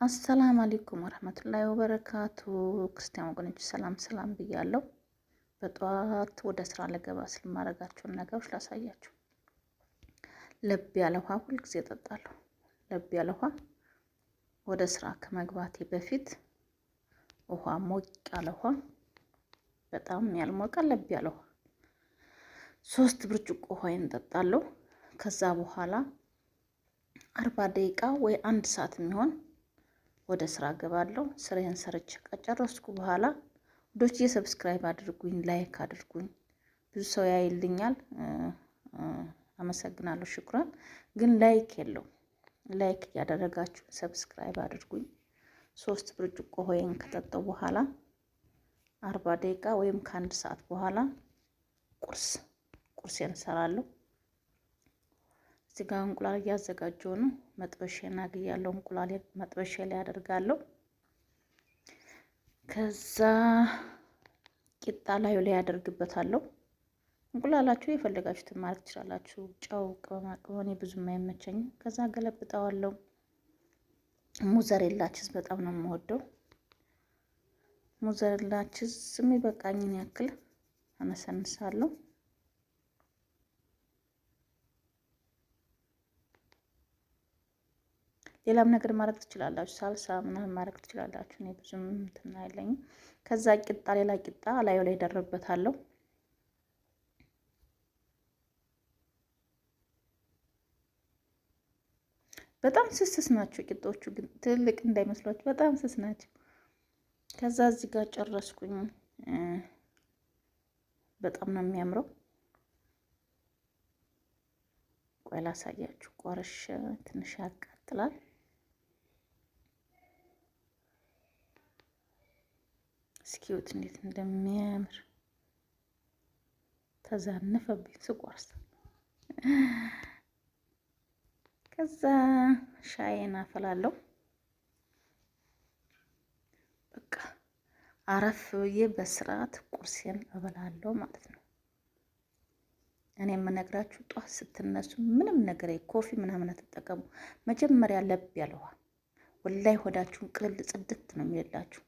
አሰላም አለይኩም ወራህመቱላሂ ወበረካቱ። ክርስቲያን ወገኖች ሰላም ሰላም ብያለሁ። በጠዋት ወደ ስራ ለገባ ስለማረጋቸውን ነገሮች ላሳያችሁ። ለብ ያለ ውሃ ሁልጊዜ እጠጣለሁ። ለብ ያለ ውሃ ወደ ስራ ከመግባቴ በፊት ውሃ ሞቅ ያለ ውሃ፣ በጣም ያልሞቀ ለብ ያለ ውሃ 3 ብርጭቆ ውሃዬን እጠጣለሁ። ከዛ በኋላ 40 ደቂቃ ወይ 1 ሰዓት የሚሆን ወደ ስራ ገባለሁ። ስራዬን ሰርቼ ከጨረስኩ በኋላ ዶቼ ሰብስክራይብ አድርጉኝ፣ ላይክ አድርጉኝ። ብዙ ሰው ያይልኛል፣ አመሰግናለሁ፣ ሽኩራን። ግን ላይክ የለው። ላይክ ያደረጋችሁ ሰብስክራይብ አድርጉኝ። 3 ብርጭቆ ሆይን ከጠጣሁ በኋላ 40 ደቂቃ ወይም ከ1 ሰዓት በኋላ ቁርሴን እሰራለሁ። እዚህ ጋር እንቁላል እያዘጋጀሁ ነው። መጥበሻዬን አግያለሁ። እንቁላል መጥበሻ ላይ አደርጋለሁ። ከዛ ቂጣ ላዩ ላይ አደርግበታለሁ። እንቁላላችሁ የፈለጋችሁትን ማድረግ ትችላላችሁ። ጨው፣ ቅመማ ቅመም ብዙም አይመቸኝም። ከዛ ገለብጠዋለሁ። ሙዘሬላ ቺዝ በጣም ነው የምወደው። ሙዘሬላ ቺዝ የሚበቃኝን ያክል አነሰንሳለሁ። ሌላም ነገር ማድረግ ትችላላችሁ። ሳልሳ ምናምን ማድረግ ትችላላችሁ። እኔ ብዙም እንትን አይለኝም። ከዛ ቂጣ ሌላ ቂጣ ላዩ ላይ ደረበታለሁ። በጣም ስስ ናቸው ቂጣዎቹ፣ ግን ትልቅ እንዳይመስሏችሁ በጣም ስስ ናቸው። ከዛ እዚህ ጋር ጨረስኩኝ። በጣም ነው የሚያምረው። ቆይ ላሳያችሁ። ቆረሽ ትንሽ ያቃጥላል። እስኪዩት እንዴት እንደሚያምር ተዛነፈብኝ ስቆርስ። ከዛ ሻይን አፈላለሁ። በቃ አረፍ ብዬ በስርዓት ቁርሴን እበላለሁ ማለት ነው። እኔ የምነግራችሁ ጧት ስትነሱ ምንም ነገር ኮፊ ምናምን አትጠቀሙ። መጀመሪያ ለብ ያለ ውሃ፣ ወላይ ሆዳችሁን ቅልል ጽድት ነው የሚልላችሁ።